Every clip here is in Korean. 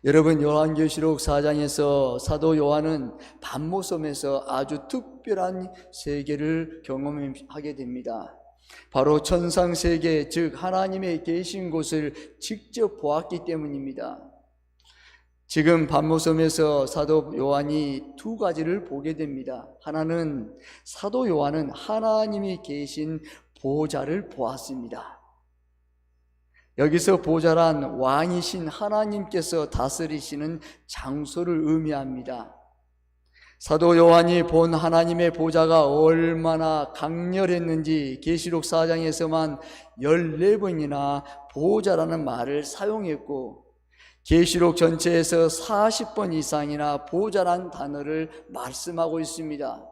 여러분, 요한계시록 4장에서 사도 요한은 patmos섬에서 아주 특별한 세계를 경험하게 됩니다. 바로 천상세계, 즉 하나님의 계신 곳을 직접 보았기 때문입니다. 지금 patmos섬에서 사도 요한이 두 가지를 보게 됩니다. 하나는, 사도 요한은 하나님이 계신 보좌를 보았습니다. 여기서 보좌란 왕이신 하나님께서 다스리시는 장소를 의미합니다. 사도 요한이 본 하나님의 보좌가 얼마나 강렬했는지 계시록 4장에서만 14번이나 보좌라는 말을 사용했고, 계시록 전체에서 40번 이상이나 보좌란 단어를 말씀하고 있습니다.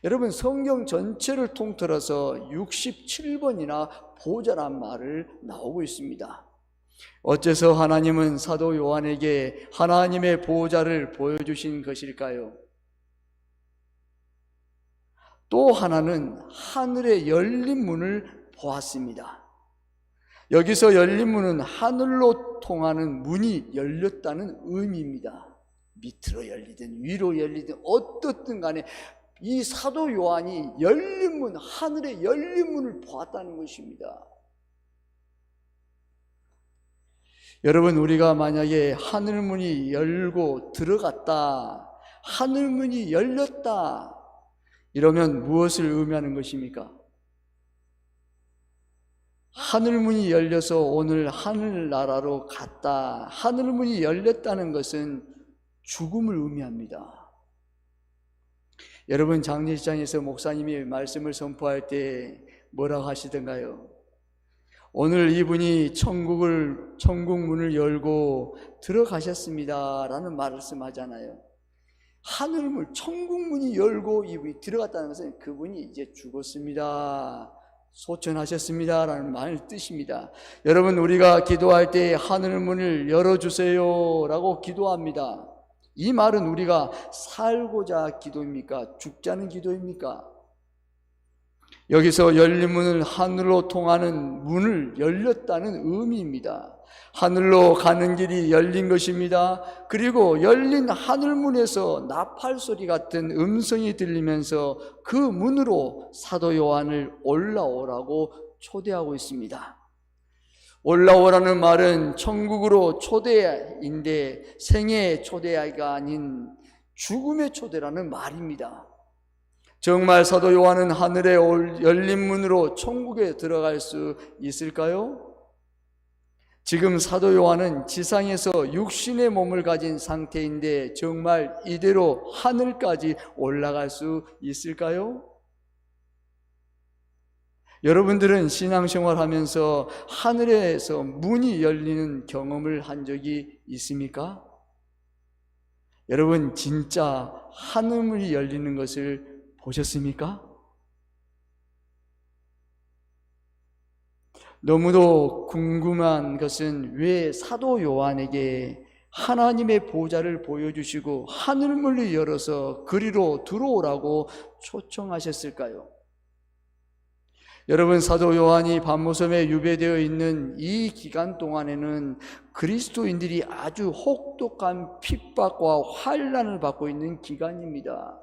여러분, 성경 전체를 통틀어서 67번이나 보좌란 말을 나오고 있습니다. 어째서 하나님은 사도 요한에게 하나님의 보좌를 보여주신 것일까요? 또 하나는 하늘의 열린 문을 보았습니다. 여기서 열린 문은 하늘로 통하는 문이 열렸다는 의미입니다. 밑으로 열리든 위로 열리든 어떻든 간에 이 사도 요한이 열린 문, 하늘의 열린 문을 보았다는 것입니다. 여러분, 우리가 만약에 하늘문이 열고 들어갔다, 하늘문이 열렸다, 이러면 무엇을 의미하는 것입니까? 하늘문이 열려서 오늘 하늘나라로 갔다, 하늘문이 열렸다는 것은 죽음을 의미합니다. 여러분, 장례식장에서 목사님이 말씀을 선포할 때 뭐라고 하시던가요? 오늘 이분이 천국 문을 열고 들어가셨습니다 라는 말씀하잖아요. 하늘문, 천국 문이 열고 이분이 들어갔다는 것은 그분이 이제 죽었습니다, 소천하셨습니다 라는 말의 뜻입니다. 여러분, 우리가 기도할 때 하늘문을 열어주세요 라고 기도합니다. 이 말은 우리가 살고자 기도입니까? 죽자는 기도입니까? 여기서 열린 문은 하늘로 통하는 문을 열렸다는 의미입니다. 하늘로 가는 길이 열린 것입니다. 그리고 열린 하늘문에서 나팔 소리 같은 음성이 들리면서 그 문으로 사도 요한을 올라오라고 초대하고 있습니다. 올라오라는 말은 천국으로 초대인데 생애의 초대가 아닌 죽음의 초대라는 말입니다. 정말 사도 요한은 하늘의 열린 문으로 천국에 들어갈 수 있을까요? 지금 사도 요한은 지상에서 육신의 몸을 가진 상태인데 정말 이대로 하늘까지 올라갈 수 있을까요? 여러분들은 신앙생활 하면서 하늘에서 문이 열리는 경험을 한 적이 있습니까? 여러분, 진짜 하늘문이 열리는 것을 보셨습니까? 너무도 궁금한 것은 왜 사도 요한에게 하나님의 보좌를 보여주시고 하늘문을 열어서 그리로 들어오라고 초청하셨을까요? 여러분, 사도 요한이 patmos섬에 유배되어 있는 이 기간 동안에는 그리스도인들이 아주 혹독한 핍박과 환난을 받고 있는 기간입니다.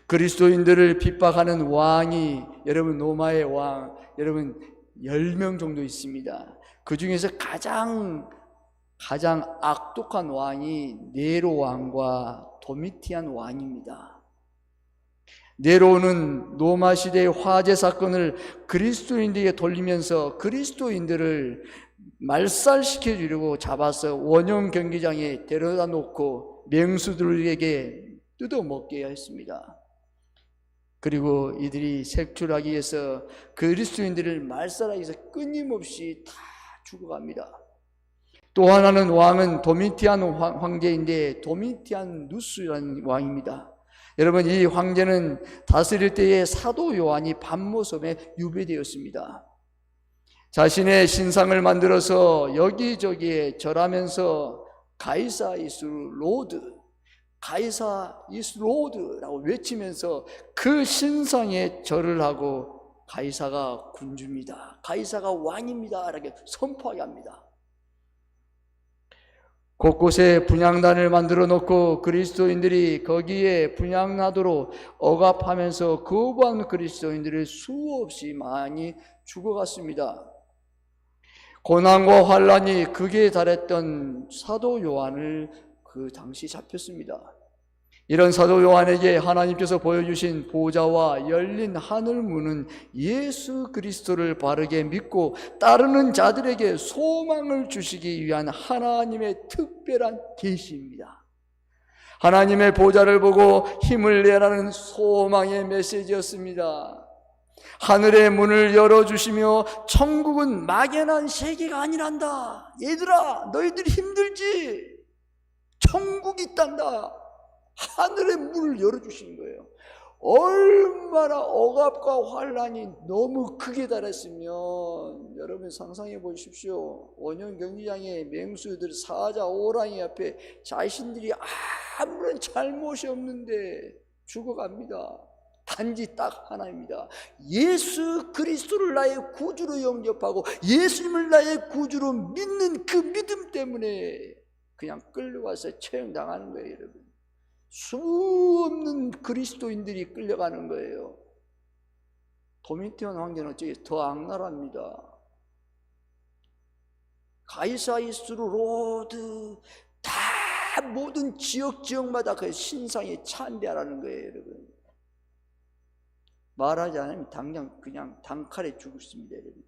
그리스도인들을 핍박하는 왕이, 여러분, 로마의 왕, 여러분 10명 정도 있습니다. 그 중에서 가장 악독한 왕이 네로 왕과 도미티안 왕입니다. 네로는 로마 시대의 화재 사건을 그리스도인들에게 돌리면서 그리스도인들을 말살시켜 주려고 잡아서 원형 경기장에 데려다 놓고 맹수들에게 뜯어먹게 했습니다. 그리고 이들이 색출하기 위해서 그리스도인들을 말살하기 위해서 끊임없이 다 죽어갑니다. 또 하나는 왕은 도미티안 황제인데 도미티안 누스라는 왕입니다. 여러분, 이 황제는 다스릴 때에 사도 요한이 patmos섬에 유배되었습니다. 자신의 신상을 만들어서 여기저기에 절하면서 가이사 이스 로드, 가이사 이스 로드라고 외치면서 그 신상에 절을 하고 가이사가 군주입니다, 가이사가 왕입니다 이렇게 선포하게 합니다. 곳곳에 분향단을 만들어 놓고 그리스도인들이 거기에 분향하도록 억압하면서 거부한 그리스도인들이 수없이 많이 죽어갔습니다. 고난과 환란이 극에 달했던 사도 요한을 그 당시 잡혔습니다. 이런 사도 요한에게 하나님께서 보여주신 보좌와 열린 하늘문은 예수 그리스도를 바르게 믿고 따르는 자들에게 소망을 주시기 위한 하나님의 특별한 계시입니다. 하나님의 보좌를 보고 힘을 내라는 소망의 메시지였습니다. 하늘의 문을 열어주시며 천국은 막연한 세계가 아니란다. 얘들아, 너희들이 힘들지? 천국이 있단다. 하늘의 문을 열어주신 거예요. 얼마나 억압과 환란이 너무 크게 달했으면 여러분 상상해 보십시오. 원형 경기장의 맹수들 사자 오랑이 앞에 자신들이 아무런 잘못이 없는데 죽어갑니다. 단지 딱 하나입니다. 예수 그리스도를 나의 구주로 영접하고 예수님을 나의 구주로 믿는 그 믿음 때문에 그냥 끌려와서 처형당하는 거예요. 여러분, 수없는 그리스도인들이 끌려가는 거예요. 도미티안 황제는 어째 더 악랄합니다. 가이사이스루 로드 다 모든 지역마다 그 신상에 찬배하라는 거예요. 여러분, 말하지 않으면 당장 그냥 단칼에 죽습니다. 여러분,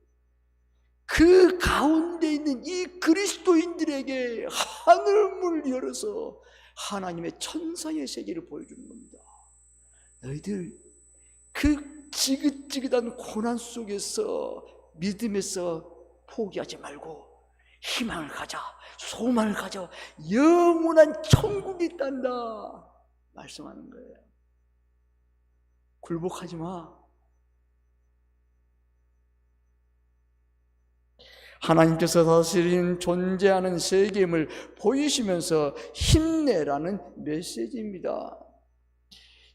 그 가운데 있는 이 그리스도인들에게 하늘문을 열어서 하나님의 천상의 세계를 보여주는 겁니다. 너희들 그 지긋지긋한 고난 속에서 믿음에서 포기하지 말고 희망을 가져, 소망을 가져, 영원한 천국이 있단다 말씀하는 거예요. 굴복하지 마. 하나님께서 다스린 존재하는 세계임을 보이시면서 힘내라는 메시지입니다.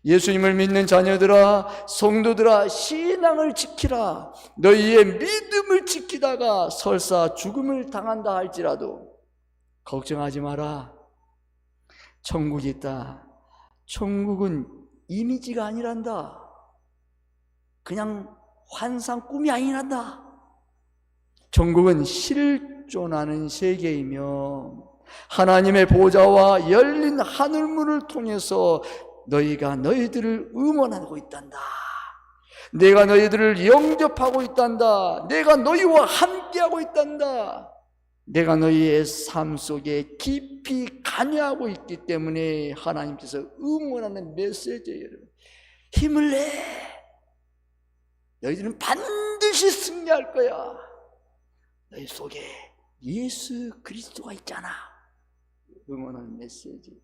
예수님을 믿는 자녀들아, 성도들아, 신앙을 지키라. 너희의 믿음을 지키다가 설사 죽음을 당한다 할지라도 걱정하지 마라. 천국이 있다. 천국은 이미지가 아니란다. 그냥 환상 꿈이 아니란다. 천국은 실존하는 세계이며 하나님의 보좌와 열린 하늘문을 통해서 너희가 너희들을 응원하고 있단다. 내가 너희들을 영접하고 있단다. 내가 너희와 함께하고 있단다. 내가 너희의 삶 속에 깊이 관여하고 있기 때문에 하나님께서 응원하는 메시지예요. 힘을 내. 너희들은 반드시 승리할 거야. 너희 속에 예수 그리스도가 있잖아. 응원하는 메시지.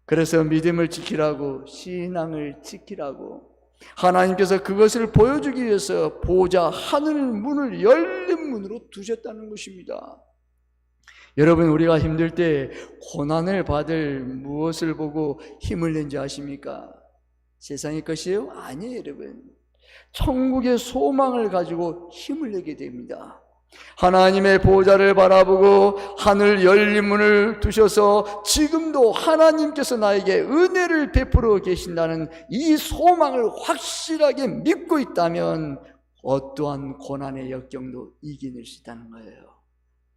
그래서 믿음을 지키라고, 신앙을 지키라고 하나님께서 그것을 보여주기 위해서 보좌 하늘 문을 열린 문으로 두셨다는 것입니다. 여러분, 우리가 힘들 때 고난을 받을 무엇을 보고 힘을 낸지 아십니까? 세상의 것이에요? 아니에요. 여러분, 천국의 소망을 가지고 힘을 내게 됩니다. 하나님의 보좌를 바라보고 하늘 열린 문을 두셔서 지금도 하나님께서 나에게 은혜를 베풀어 계신다는 이 소망을 확실하게 믿고 있다면 어떠한 고난의 역경도 이겨낼 수 있다는 거예요.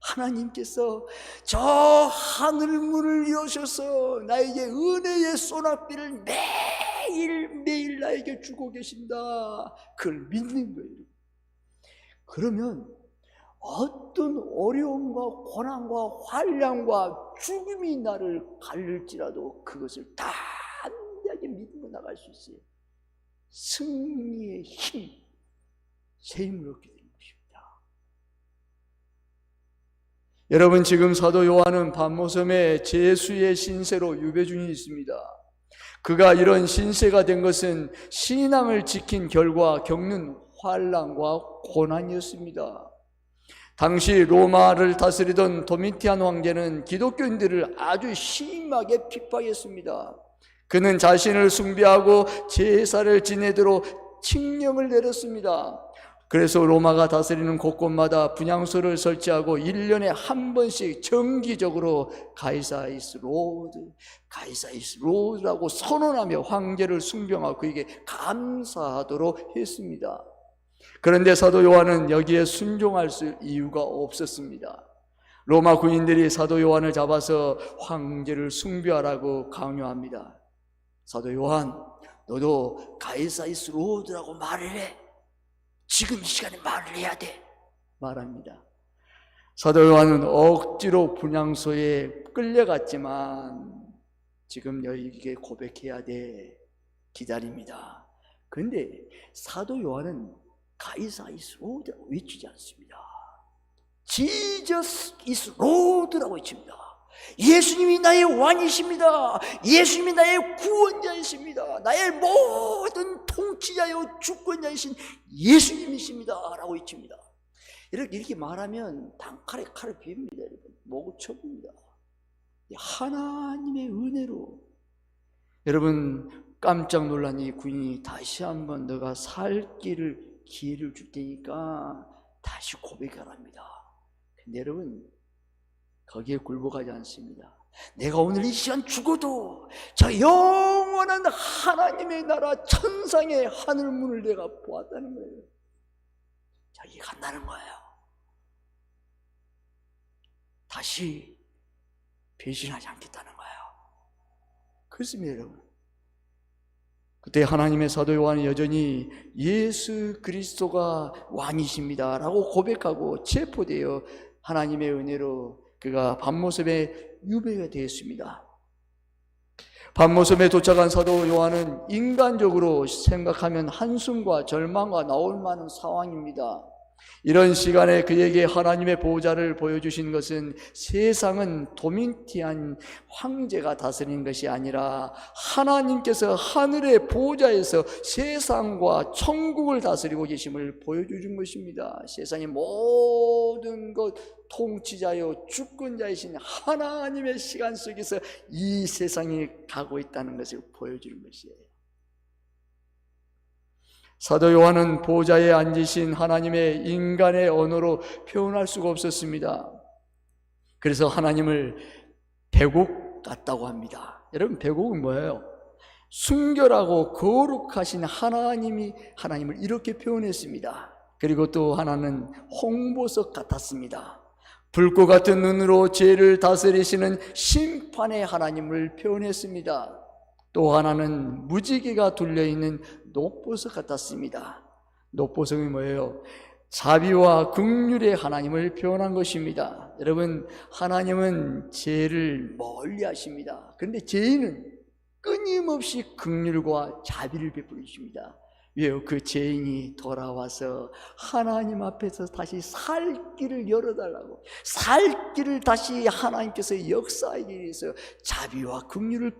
하나님께서 저 하늘문을 여셔서 나에게 은혜의 소낙비를 매일매일 나에게 주고 계신다. 그걸 믿는 거예요. 그러면 어떤 어려움과 고난과 환난과 죽음이 나를 가릴지라도 그것을 담대하게 믿고 나갈 수 있어요. 승리의 힘, 새 힘을 얻게 되는 것입니다. 여러분, 지금 사도 요한은 반모섬에 제수의 신세로 유배 중에 있습니다. 그가 이런 신세가 된 것은 신앙을 지킨 결과 겪는 환난과 고난이었습니다. 당시 로마를 다스리던 도미티안 황제는 기독교인들을 아주 심하게 핍박했습니다. 그는 자신을 숭배하고 제사를 지내도록 칙령을 내렸습니다. 그래서 로마가 다스리는 곳곳마다 분향소를 설치하고 1년에 한 번씩 정기적으로 가이사이스 로드라고 선언하며 황제를 숭배하고 그에게 감사하도록 했습니다. 그런데 사도 요한은 여기에 순종할 이유가 없었습니다. 로마 군인들이 사도 요한을 잡아서 황제를 숭배하라고 강요합니다. 사도 요한, 너도 가이사이스 로드라고 말을 해. 지금 이 시간에 말을 해야 돼. 말합니다. 사도 요한은 억지로 분향소에 끌려갔지만 지금 너희에게 고백해야 돼. 기다립니다. 그런데 사도 요한은 가이사이스 로드라고 외치지 않습니다. Jesus is Lord라고 외칩니다. 예수님이 나의 왕이십니다. 예수님이 나의 구원자이십니다. 나의 모든 통치자요 주권자이신 예수님이십니다 라고 외칩니다. 이렇게 말하면 단칼에 칼을 빕니다. 목을 쳐봅니다. 하나님의 은혜로. 여러분, 깜짝 놀란 이 군인이 다시 한번 너가 살 기회를 줄 테니까 다시 고백하랍니다. 근데 여러분, 거기에 굴복하지 않습니다. 내가 오늘 이 시간 죽어도 저 영원한 하나님의 나라 천상의 하늘문을 내가 보았다는 거예요. 자, 이게 간다는 거예요. 다시 배신하지 않겠다는 거예요. 그렇습니다, 여러분. 그때 하나님의 사도 요한이 여전히 예수 그리스도가 왕이십니다 라고 고백하고 체포되어 하나님의 은혜로 그가 밤모섬에 유배가 되었습니다. 밤모섬에 도착한 사도 요한은 인간적으로 생각하면 한숨과 절망과 나올 만한 상황입니다. 이런 시간에 그에게 하나님의 보호자를 보여주신 것은 세상은 도민티안 황제가 다스리는 것이 아니라 하나님께서 하늘의 보호자에서 세상과 천국을 다스리고 계심을 보여주신 것입니다. 세상의 모든 것 통치자요 주권자이신 하나님의 시간 속에서 이 세상이 가고 있다는 것을 보여주는 것이에요. 사도 요한은 보좌에 앉으신 하나님의 인간의 언어로 표현할 수가 없었습니다. 그래서 하나님을 배곡 같다고 합니다. 여러분, 배곡은 뭐예요? 순결하고 거룩하신 하나님을 이렇게 표현했습니다. 그리고 또 하나는 홍보석 같았습니다. 불꽃 같은 눈으로 죄를 다스리시는 심판의 하나님을 표현했습니다. 또 하나는 무지개가 둘려있는 녹보석 같았습니다. 녹보석이 뭐예요? 자비와 긍휼의 하나님을 표현한 것입니다. 여러분, 하나님은 죄를 멀리 하십니다. 그런데 죄인은 끊임없이 긍휼과 자비를 베풀어 주십니다. 왜요? 그 죄인이 돌아와서 하나님 앞에서 다시 살 길을 열어달라고, 살 길을 다시 하나님께서 역사하기 위해서 자비와 긍휼을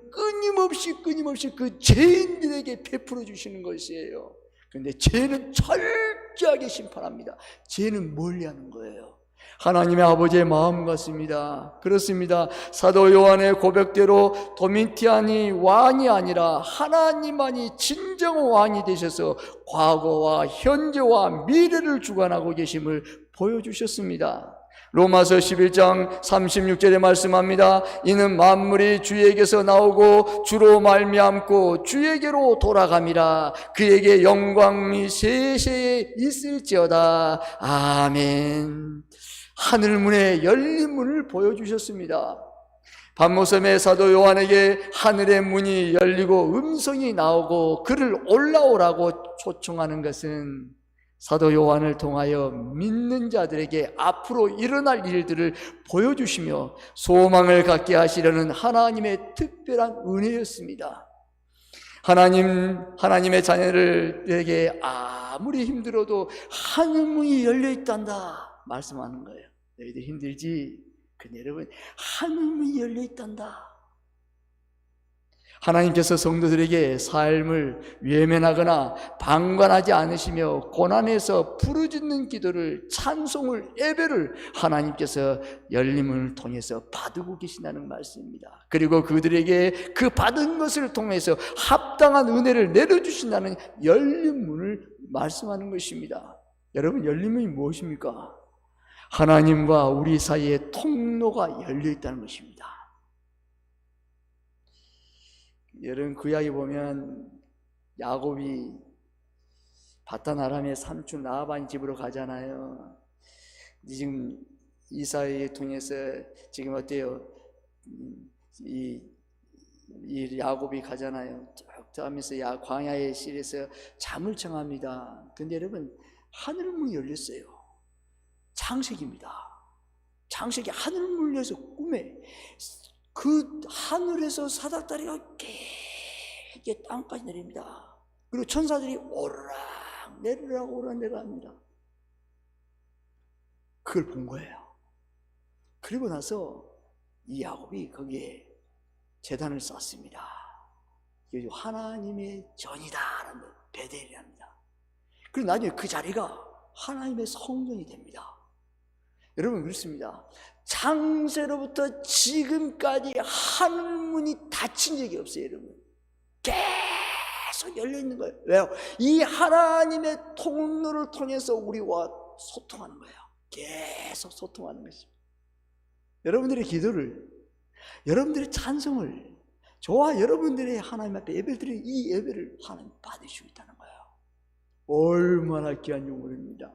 끊임없이 그 죄인들에게 베풀어 주시는 것이에요. 그런데 죄는 철저하게 심판합니다. 죄는 멀리하는 거예요. 하나님의 아버지의 마음 같습니다. 그렇습니다. 사도 요한의 고백대로 도미티안이 왕이 아니라 하나님만이 진정 왕이 되셔서 과거와 현재와 미래를 주관하고 계심을 보여주셨습니다. 로마서 11장 36절에 말씀합니다. 이는 만물이 주에게서 나오고 주로 말미암고 주에게로 돌아감이라. 그에게 영광이 세세에 있을지어다. 아멘. 하늘문에 열린 문을 보여주셨습니다. 밤모섬의 사도 요한에게 하늘의 문이 열리고 음성이 나오고 그를 올라오라고 초청하는 것은 사도 요한을 통하여 믿는 자들에게 앞으로 일어날 일들을 보여주시며 소망을 갖게 하시려는 하나님의 특별한 은혜였습니다. 하나님의 자녀들에게 아무리 힘들어도 하늘문이 열려있단다 말씀하는 거예요. 너희들 힘들지? 근데 여러분, 하늘문이 열려있단다. 하나님께서 성도들에게 삶을 외면하거나 방관하지 않으시며 고난에서 부르짖는 기도를, 찬송을, 예배를 하나님께서 열림을 통해서 받고 계신다는 말씀입니다. 그리고 그들에게 그 받은 것을 통해서 합당한 은혜를 내려주신다는 열린 문을 말씀하는 것입니다. 여러분, 열린 문이 무엇입니까? 하나님과 우리 사이에 통로가 열려 있다는 것입니다. 여러분, 구약에 보면 야곱이 바단 아람의 삼촌 라반 집으로 가잖아요. 지금 이사회 통해서 지금 어때요? 이 야곱이 가잖아요. 쭉 하면서 광야의 실에서 잠을 청합니다. 근데 여러분, 하늘문이 열렸어요. 창세기입니다. 창세기 하늘문을 열려서 꿈에 그 하늘에서 사닥다리가 길게 땅까지 내립니다. 그리고 천사들이 오르락 내리락 오르락 내려갑니다. 그걸 본 거예요. 그리고 나서 이 야곱이 거기에 제단을 쌓습니다. 이게 하나님의 전이다라는 베델이랍니다. 그리고 나중에 그 자리가 하나님의 성전이 됩니다. 여러분, 그렇습니다. 창세로부터 지금까지 하늘문이 닫힌 적이 없어요. 여러분, 계속 열려 있는 거예요. 왜요? 이 하나님의 통로를 통해서 우리와 소통하는 거예요. 계속 소통하는 것입니다. 여러분들의 기도를, 여러분들의 찬송을, 저와 여러분들의 하나님 앞에 예배드리는 이 예배를 하나님 받으시고 있다는 거예요. 얼마나 귀한 용물입니다.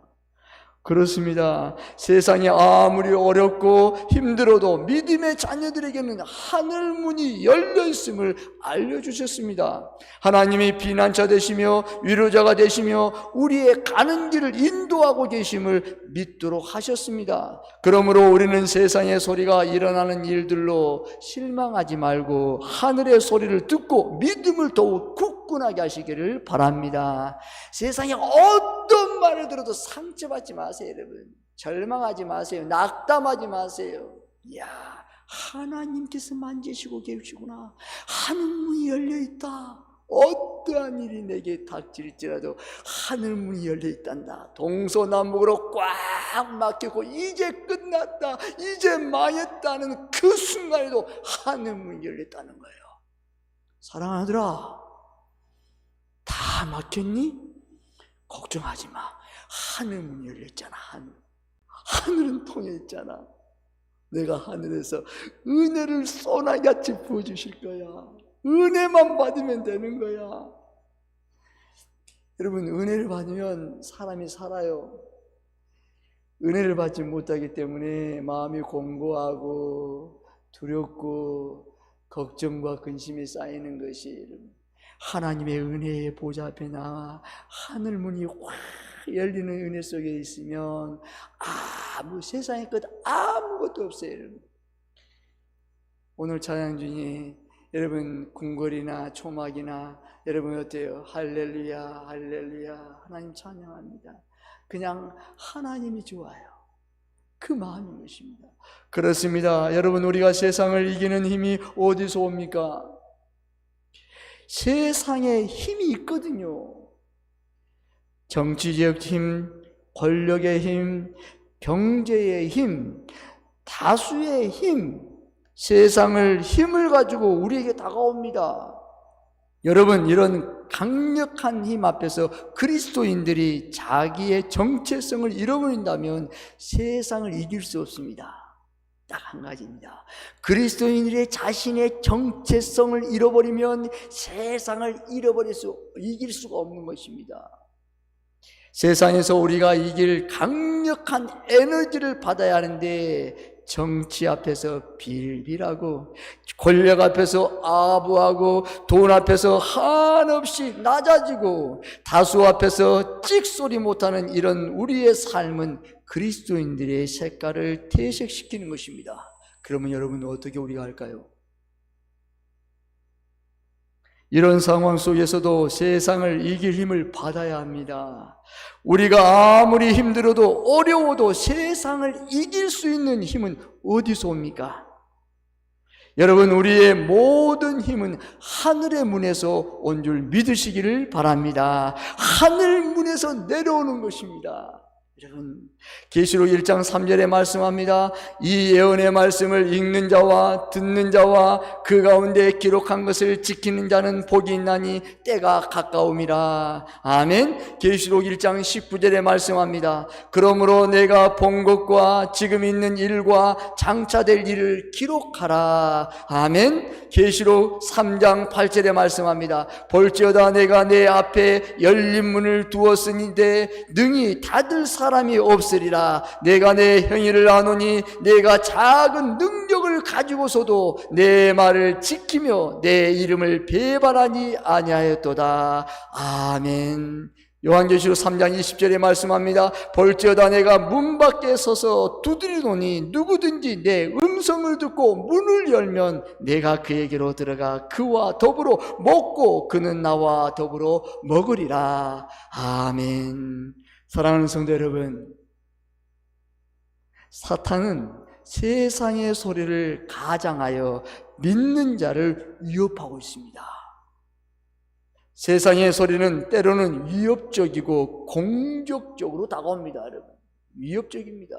그렇습니다. 세상이 아무리 어렵고 힘들어도 믿음의 자녀들에게는 하늘문이 열려있음을 알려주셨습니다. 하나님이 피난처 되시며 위로자가 되시며 우리의 가는 길을 인도하고 계심을 믿도록 하셨습니다. 그러므로 우리는 세상의 소리가 일어나는 일들로 실망하지 말고 하늘의 소리를 듣고 믿음을 더욱 굳건하게 하시기를 바랍니다. 세상에 어떤 말을 들어도 상처받지 마세요. 여러분, 절망하지 마세요. 낙담하지 마세요. 이야, 하나님께서 만지시고 계시구나. 하늘문이 열려있다. 어떠한 일이 내게 닥칠지라도 하늘문이 열려있단다. 동서남북으로 꽉 막히고 이제 끝났다, 이제 망했다는 그 순간에도 하늘문이 열렸다는 거예요. 사랑하는 아들아, 다 막혔니? 걱정하지 마. 하늘문이 열렸잖아. 하늘은 통해 있잖아. 내가 하늘에서 은혜를 쏘나같이 부어주실 거야. 은혜만 받으면 되는 거야. 여러분, 은혜를 받으면 사람이 살아요. 은혜를 받지 못하기 때문에 마음이 공고하고 두렵고 걱정과 근심이 쌓이는 것이, 하나님의 은혜의 보좌 앞에 나와 하늘문이 확 열리는 은혜 속에 있으면 세상의 것 아무것도 없어요. 여러분, 오늘 찬양 중에 여러분 궁궐이나 초막이나 여러분 어때요? 할렐루야 할렐루야 하나님 찬양합니다. 그냥 하나님이 좋아요. 그 마음인 것입니다. 그렇습니다. 여러분, 우리가 세상을 이기는 힘이 어디서 옵니까? 세상에 힘이 있거든요. 정치적 힘, 권력의 힘, 경제의 힘, 다수의 힘, 세상을 힘을 가지고 우리에게 다가옵니다. 여러분, 이런 강력한 힘 앞에서 그리스도인들이 자기의 정체성을 잃어버린다면 세상을 이길 수 없습니다. 딱 한 가지입니다. 그리스도인들의 자신의 정체성을 잃어버리면 세상을 이길 수가 없는 것입니다. 세상에서 우리가 이길 강력한 에너지를 받아야 하는데 정치 앞에서 빌빌하고 권력 앞에서 아부하고 돈 앞에서 한없이 낮아지고 다수 앞에서 찍소리 못하는 이런 우리의 삶은 그리스도인들의 색깔을 퇴색시키는 것입니다. 그러면 여러분, 어떻게 우리가 할까요? 이런 상황 속에서도 세상을 이길 힘을 받아야 합니다. 우리가 아무리 힘들어도 어려워도 세상을 이길 수 있는 힘은 어디서 옵니까? 여러분, 우리의 모든 힘은 하늘의 문에서 온 줄 믿으시기를 바랍니다. 하늘 문에서 내려오는 것입니다. 여러분, 계시록 1장 3절에 말씀합니다. 이 예언의 말씀을 읽는 자와 듣는 자와 그 가운데 기록한 것을 지키는 자는 복이 있나니 때가 가까움이라. 아멘. 계시록 1장 19절에 말씀합니다. 그러므로 내가 본 것과 지금 있는 일과 장차될 일을 기록하라. 아멘. 계시록 3장 8절에 말씀합니다. 볼지어다 내가 내 앞에 열린 문을 두었으니 능히 닫을 사람이 없으리라. 내가 내 행위를 아노니 내가 작은 능력을 가지고서도 내 말을 지키며 내 이름을 배반하지 아니하였도다. 아멘. 요한계시록 3장 20절에 말씀합니다. 볼지어다 내가 문 밖에 서서 두드리노니 누구든지 내 음성을 듣고 문을 열면 내가 그에게로 들어가 그와 더불어 먹고 그는 나와 더불어 먹으리라. 아멘. 사랑하는 성도 여러분, 사탄은 세상의 소리를 가장하여 믿는 자를 위협하고 있습니다. 세상의 소리는 때로는 위협적이고 공격적으로 다가옵니다. 여러분, 위협적입니다.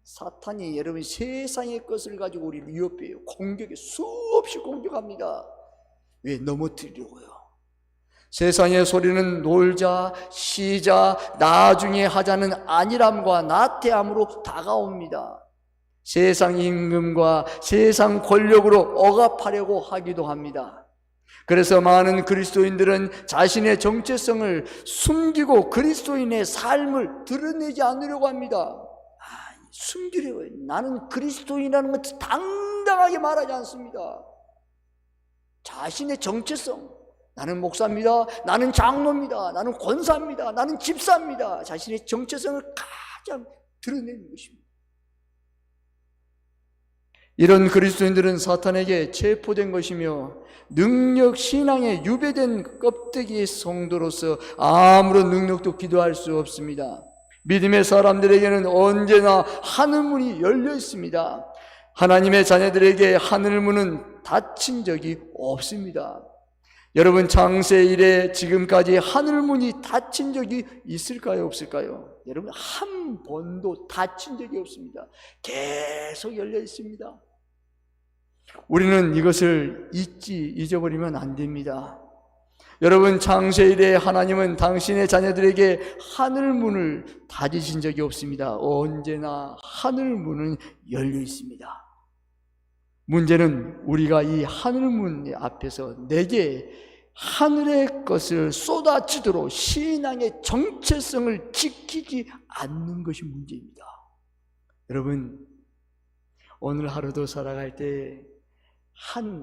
사탄이 여러분 세상의 것을 가지고 우리를 위협해요. 공격에 수없이 공격합니다. 왜? 넘어뜨리려고요. 세상의 소리는 놀자, 쉬자, 나중에 하자는 안일함과 나태함으로 다가옵니다. 세상 임금과 세상 권력으로 억압하려고 하기도 합니다. 그래서 많은 그리스도인들은 자신의 정체성을 숨기고 그리스도인의 삶을 드러내지 않으려고 합니다. 숨기려고 해요. 나는 그리스도인이라는 것을 당당하게 말하지 않습니다. 자신의 정체성, 나는 목사입니다, 나는 장로입니다, 나는 권사입니다, 나는 집사입니다, 자신의 정체성을 가장 드러내는 것입니다. 이런 그리스도인들은 사탄에게 체포된 것이며 능력 신앙에 유배된 껍데기 성도로서 아무런 능력도 기도할 수 없습니다. 믿음의 사람들에게는 언제나 하늘문이 열려 있습니다. 하나님의 자녀들에게 하늘문은 닫힌 적이 없습니다. 여러분, 창세 이래 지금까지 하늘문이 닫힌 적이 있을까요, 없을까요? 여러분, 한 번도 닫힌 적이 없습니다. 계속 열려 있습니다. 우리는 이것을 잊어버리면 안 됩니다. 여러분, 창세 이래 하나님은 당신의 자녀들에게 하늘문을 닫으신 적이 없습니다. 언제나 하늘문은 열려 있습니다. 문제는 우리가 이 하늘문 앞에서 내게 하늘의 것을 쏟아지도록 신앙의 정체성을 지키지 않는 것이 문제입니다. 여러분, 오늘 하루도 살아갈 때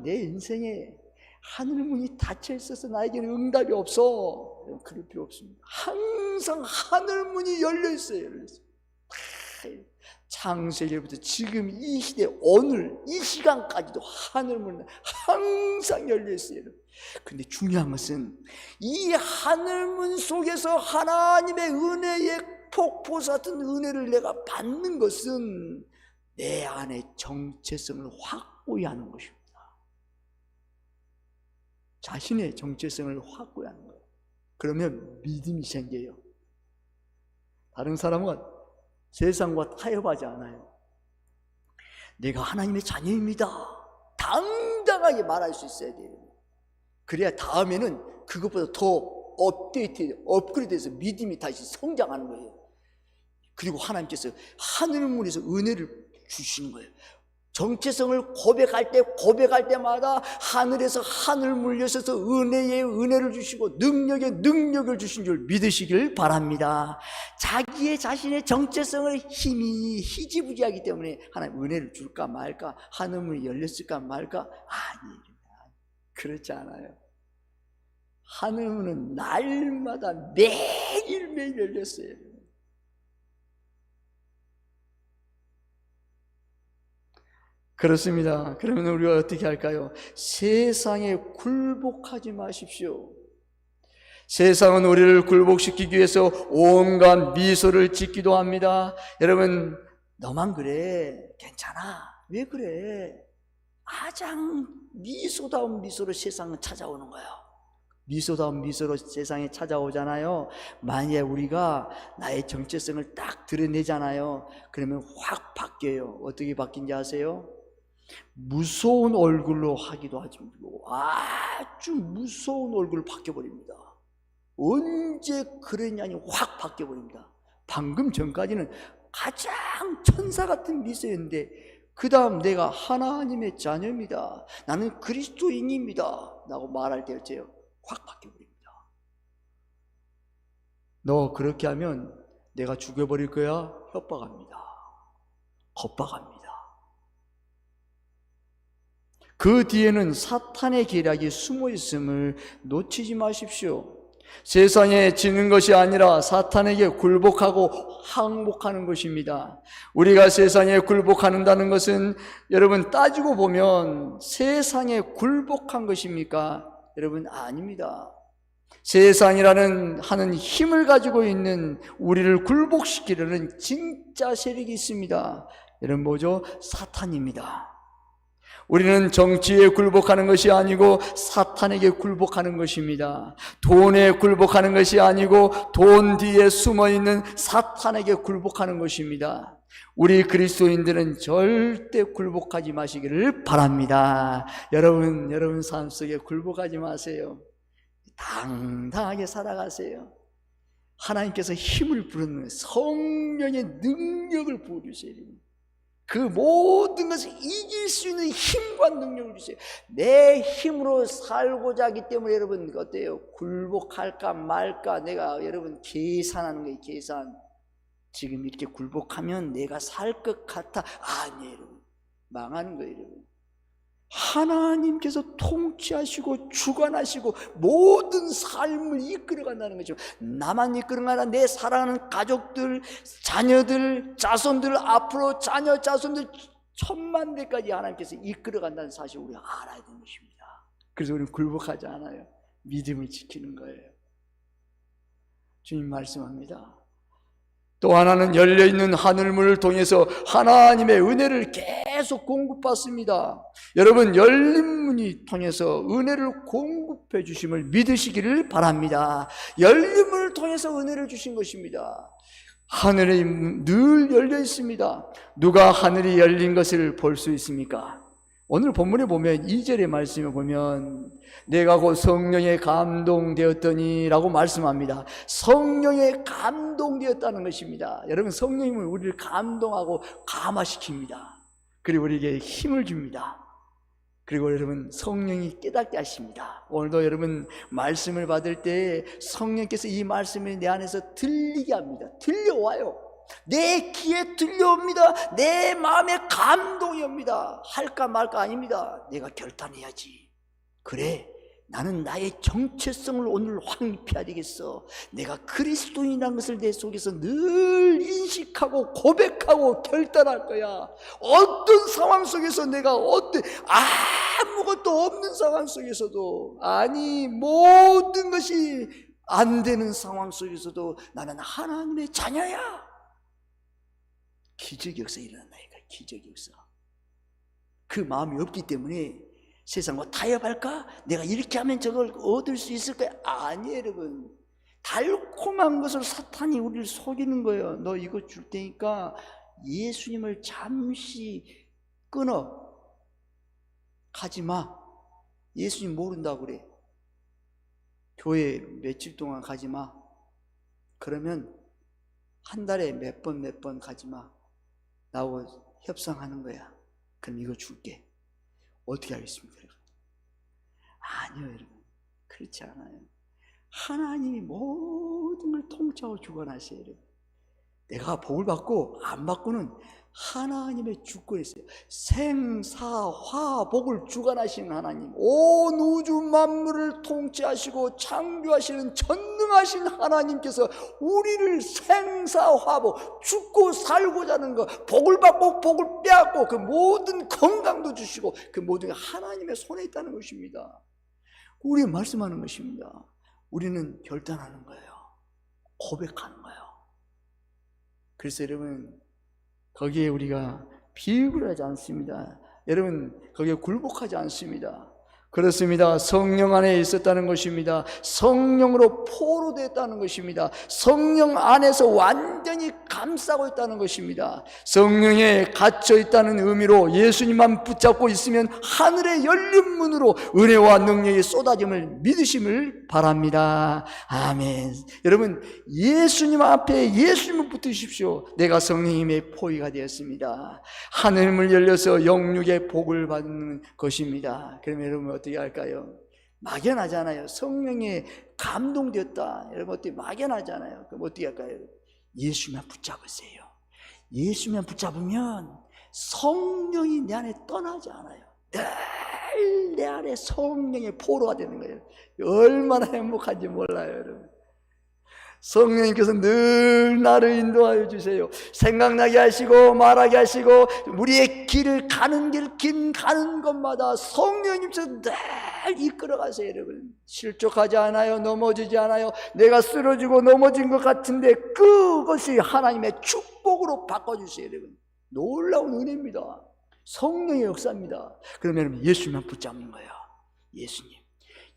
내 인생에 하늘문이 닫혀 있어서 나에게는 응답이 없어, 그럴 필요 없습니다. 항상 하늘문이 열려 있어요. 창세기부터 지금 이 시대, 오늘 이 시간까지도 하늘문은 항상 열려 있어요. 근데 중요한 것은 이 하늘문 속에서 하나님의 은혜의 폭포 같은 은혜를 내가 받는 것은 내 안에 정체성을 확고히 하는 것입니다. 자신의 정체성을 확고히 하는 거예요. 그러면 믿음이 생겨요. 다른 사람은 세상과 타협하지 않아요. 내가 하나님의 자녀입니다, 당당하게 말할 수 있어야 돼요. 그래야 다음에는 그것보다 더 업그레이드해서 믿음이 다시 성장하는 거예요. 그리고 하나님께서 하늘문에서 은혜를 주시는 거예요. 정체성을 고백할 때마다 하늘에서 하늘물 여셔서 은혜를 주시고 능력을 주신 줄 믿으시길 바랍니다. 자신의 정체성을 힘이 희지부지하기 때문에 하나님 은혜를 줄까 말까, 하늘문이 열렸을까 말까, 그렇지 않아요. 하늘문은 날마다 매일매일 열렸어요. 그렇습니다. 그러면 우리가 어떻게 할까요? 세상에 굴복하지 마십시오. 세상은 우리를 굴복시키기 위해서 온갖 미소를 짓기도 합니다. 여러분, 너만 그래, 괜찮아, 왜 그래? 가장 미소다운 미소로 세상은 찾아오는 거예요. 미소다운 미소로 세상에 찾아오잖아요. 만약에 우리가 나의 정체성을 딱 드러내잖아요. 그러면 확 바뀌어요. 어떻게 바뀐지 아세요? 무서운 얼굴로 하기도 하지, 아주 무서운 얼굴로 바뀌어버립니다. 언제 그랬냐니 확 바뀌어버립니다. 방금 전까지는 가장 천사 같은 미소였는데 그 다음 내가 하나님의 자녀입니다, 나는 그리스도인입니다 라고 말할 때 어째요? 확 바뀌어버립니다. 너 그렇게 하면 내가 죽여버릴 거야? 협박합니다. 겁박합니다. 그 뒤에는 사탄의 계략이 숨어 있음을 놓치지 마십시오. 세상에 지는 것이 아니라 사탄에게 굴복하고 항복하는 것입니다. 우리가 세상에 굴복한다는 것은 여러분 따지고 보면 세상에 굴복한 것입니까? 여러분 아닙니다. 세상이라는 하는 힘을 가지고 있는 우리를 굴복시키려는 진짜 세력이 있습니다. 여러분 뭐죠? 사탄입니다. 우리는 정치에 굴복하는 것이 아니고 사탄에게 굴복하는 것입니다. 돈에 굴복하는 것이 아니고 돈 뒤에 숨어있는 사탄에게 굴복하는 것입니다. 우리 그리스도인들은 절대 굴복하지 마시기를 바랍니다. 여러분 삶 속에 굴복하지 마세요. 당당하게 살아가세요. 하나님께서 힘을 부르는 성령의 능력을 부어주세요. 그 모든 것을 이길 수 있는 힘과 능력을 주세요. 내 힘으로 살고자 하기 때문에 여러분 어때요? 굴복할까 말까 내가 여러분 계산하는 거예요. 계산. 지금 이렇게 굴복하면 내가 살 것 같아. 아니에요 여러분, 망하는 거예요 여러분. 하나님께서 통치하시고 주관하시고 모든 삶을 이끌어간다는 거죠. 나만 이끌어가는 게 아니라 내 사랑하는 가족들, 자녀들, 자손들, 앞으로 자녀, 자손들 천만 대까지 하나님께서 이끌어간다는 사실을 우리가 알아야 되는 것입니다. 그래서 우리는 굴복하지 않아요. 믿음을 지키는 거예요. 주님 말씀합니다. 또 하나는 열려있는 하늘문을 통해서 하나님의 은혜를 계속 공급받습니다. 여러분 열린 문이 통해서 은혜를 공급해 주심을 믿으시기를 바랍니다. 열린 문을 통해서 은혜를 주신 것입니다. 하늘이 늘 열려 있습니다. 누가 하늘이 열린 것을 볼 수 있습니까? 오늘 본문에 보면 2절의 말씀을 보면 내가 곧 성령에 감동되었더니 라고 말씀합니다. 성령에 감동되었다는 것입니다. 여러분 성령님은 우리를 감동하고 감화시킵니다. 그리고 우리에게 힘을 줍니다. 그리고 여러분 성령이 깨닫게 하십니다. 오늘도 여러분 말씀을 받을 때 성령께서 이 말씀이 내 안에서 들리게 합니다. 들려와요. 내 귀에 들려옵니다. 내 마음에 감동이 옵니다. 할까 말까 아닙니다. 내가 결단해야지. 그래, 나는 나의 정체성을 오늘 확립해야 되겠어. 내가 그리스도인이라는 것을 내 속에서 늘 인식하고 고백하고 결단할 거야. 어떤 상황 속에서 내가 아무것도 없는 상황 속에서도, 아니 모든 것이 안 되는 상황 속에서도 나는 하나님의 자녀야. 기적의 역사 일어난다니까. 기적의 역사. 그 마음이 없기 때문에 세상과 타협할까? 내가 이렇게 하면 저걸 얻을 수 있을까? 아니에요 여러분. 달콤한 것을 사탄이 우리를 속이는 거예요. 너 이거 줄 테니까 예수님을 잠시 끊어. 가지마. 예수님 모른다고 그래. 교회 며칠 동안 가지마. 그러면 한 달에 몇 번 가지마. 나하고 협상하는 거야. 그럼 이거 줄게. 어떻게 하겠습니까 여러분? 아니요 여러분, 그렇지 않아요. 하나님이 모든 걸 통치하고 주관하세요 여러분. 내가 복을 받고 안 받고는 하나님의 주권이 있어요. 생사화복을 주관하시는 하나님, 온 우주 만물을 통치하시고 창조하시는 전능하신 하나님께서 우리를 생사화복, 죽고 살고자 하는 것, 복을 받고 복을 빼앗고 그 모든 건강도 주시고 그 모든 게 하나님의 손에 있다는 것입니다. 우리가 말씀하는 것입니다. 우리는 결단하는 거예요. 고백하는 거예요. 그래서 여러분 거기에 우리가 비굴하지 않습니다. 여러분 거기에 굴복하지 않습니다. 그렇습니다. 성령 안에 있었다는 것입니다. 성령으로 포로됐다는 것입니다. 성령 안에서 완전히 감싸고 있다는 것입니다. 성령에 갇혀 있다는 의미로 예수님만 붙잡고 있으면 하늘의 열린 문으로 은혜와 능력이 쏟아짐을 믿으심을 바랍니다. 아멘. 여러분, 예수님 앞에 예수님을 붙으십시오. 내가 성령님의 포위가 되었습니다. 하늘문 열려서 영육의 복을 받는 것입니다. 그러면 여러분 어떻게 할까요? 막연하잖아요. 성령에 감동되었다. 여러분 어떻게 막연하잖아요. 그럼 어떻게 할까요? 예수만 붙잡으세요. 예수만 붙잡으면 성령이 내 안에 떠나지 않아요. 늘 내 안에 성령의 포로가 되는 거예요. 얼마나 행복한지 몰라요, 여러분. 성령님께서 늘 나를 인도하여 주세요. 생각나게 하시고 말하게 하시고 우리의 길을 가는 가는 것마다 성령님께서 늘 이끌어 가세요. 여러분, 실족하지 않아요. 넘어지지 않아요. 내가 쓰러지고 넘어진 것 같은데 그것이 하나님의 축복으로 바꿔주세요. 여러분, 놀라운 은혜입니다. 성령의 역사입니다. 그러면 예수님만 붙잡는 거예요.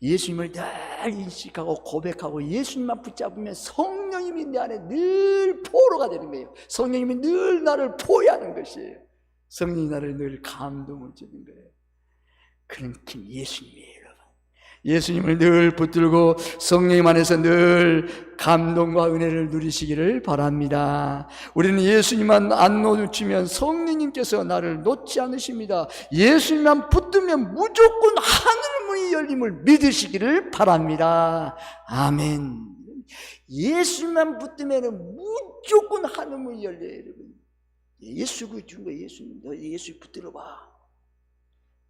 예수님을 늘 인식하고 고백하고 예수님만 붙잡으면 성령님이 내 안에 늘 포로가 되는 거예요. 성령님이 늘 나를 포위하는 것이에요. 성령이 나를 늘 감동을 주는 거예요. 그런 긴 예수님이에요, 여러분. 예수님을 늘 붙들고 성령 안에서 늘 감동과 은혜를 누리시기를 바랍니다. 우리는 예수님만 안 놓치면 성령님께서 나를 놓지 않으십니다. 예수님만 붙들면 무조건 하늘문이 열림을 믿으시기를 바랍니다. 아멘. 예수님만 붙들면 무조건 하늘문이 열려요, 여러분. 예수가 준 거예요. 예수님, 너 예수 붙들어봐.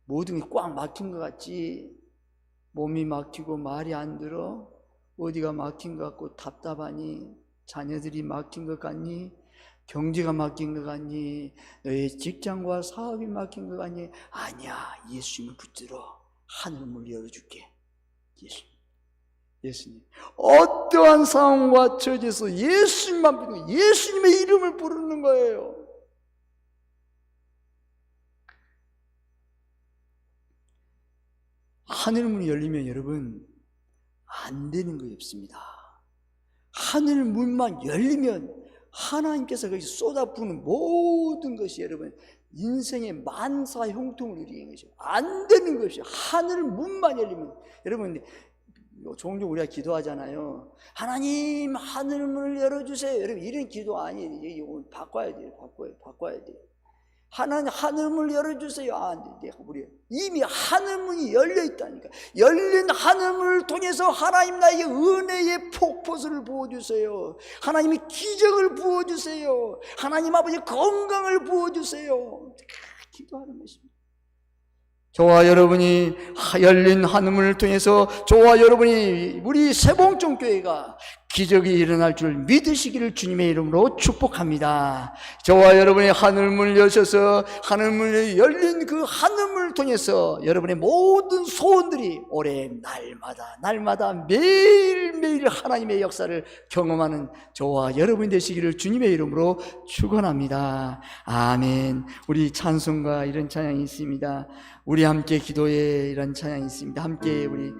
모든 게 꽉 막힌 것 같지? 몸이 막히고 말이 안 들어? 어디가 막힌 것 같고 답답하니? 자녀들이 막힌 것 같니? 경제가 막힌 것 같니? 너의 직장과 사업이 막힌 것 같니? 아니야, 예수님을 붙들어. 하늘문을 열어줄게. 예수님. 어떠한 상황과 처지에서 예수님만 부르는, 예수님의 이름을 부르는 거예요. 하늘문이 열리면 여러분 안 되는 거 없습니다. 하늘문만 열리면 하나님께서 거기서 쏟아부는 모든 것이 여러분 인생의 만사 형통을 이루는 것이죠. 안 되는 것이 하늘문만 열리면. 여러분 종종 우리가 기도하잖아요. 하나님 하늘문을 열어주세요. 여러분 이런 기도 아니에요. 오늘 바꿔야 돼요. 바꿔야 돼요. 하나님 하늘문을 열어주세요. 내가 우리 이미 하늘문이 열려 있다니까. 열린 하늘문을 통해서 하나님 나에게 은혜의 폭포수를 부어주세요. 하나님이 기적을 부어주세요. 하나님 아버지 건강을 부어주세요. 기도하는 것입니다. 저와 여러분이 열린 하늘문을 통해서 저와 여러분이 우리 세봉정교회가 기적이 일어날 줄 믿으시기를 주님의 이름으로 축복합니다. 저와 여러분이 하늘문을 여셔서 하늘문이 열린 그 하늘문을 통해서 여러분의 모든 소원들이 올해 날마다 매일매일 하나님의 역사를 경험하는 저와 여러분이 되시기를 주님의 이름으로 축원합니다. 아멘. 우리 찬송가 이런 찬양이 있습니다. 우리 함께 기도에 이런 찬양이 있습니다. 함께 우리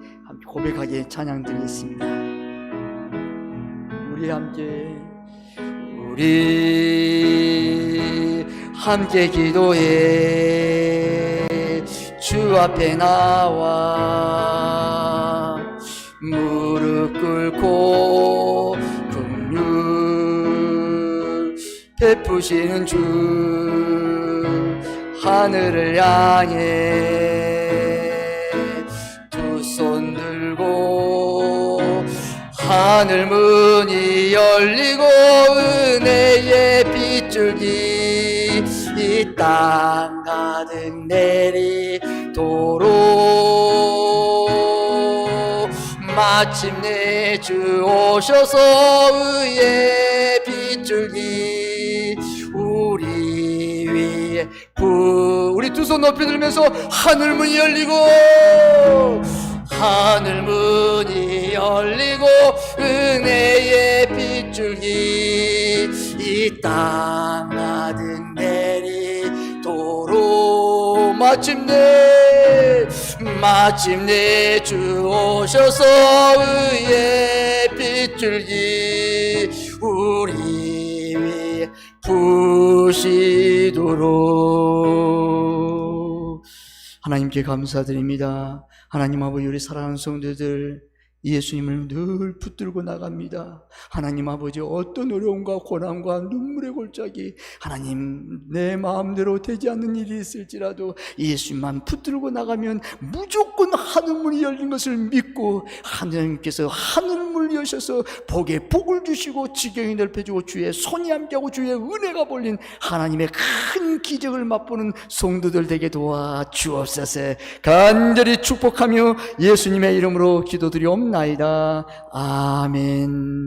고백하기에 찬양들이 있습니다. 우리 함께 기도해 주 앞에 나와 무릎 꿇고 긍휼 베푸시는 주 하늘을 향해 두 손 들고 하늘문이 열리고 은혜의 빗줄기 이 땅 가득 내리도록 마침내 주 오셔서 의의 빗줄기 우리 위에 우리 두 손 높이 들면서 하늘문이 열리고 하늘문이 열리고 은혜의 빗줄기 이 땅 가득 내리도록 마침내 주 오셔서 의의 빛줄기 우리 위에 부시도록. 하나님께 감사드립니다. 하나님 아버지, 우리 사랑하는 성도들 예수님을 늘 붙들고 나갑니다. 하나님 아버지, 어떤 어려움과 고난과 눈물의 골짜기, 하나님 내 마음대로 되지 않는 일이 있을지라도 예수님만 붙들고 나가면 무조건 하늘문이 열린 것을 믿고, 하나님께서 하늘문을 여셔서 복에 복을 주시고 지경이 넓혀주고 주의 손이 함께하고 주의 은혜가 볼린 하나님의 큰 기적을 맛보는 성도들 되게 도와 주옵소서. 간절히 축복하며 예수님의 이름으로 기도드리옵나이다. 아멘.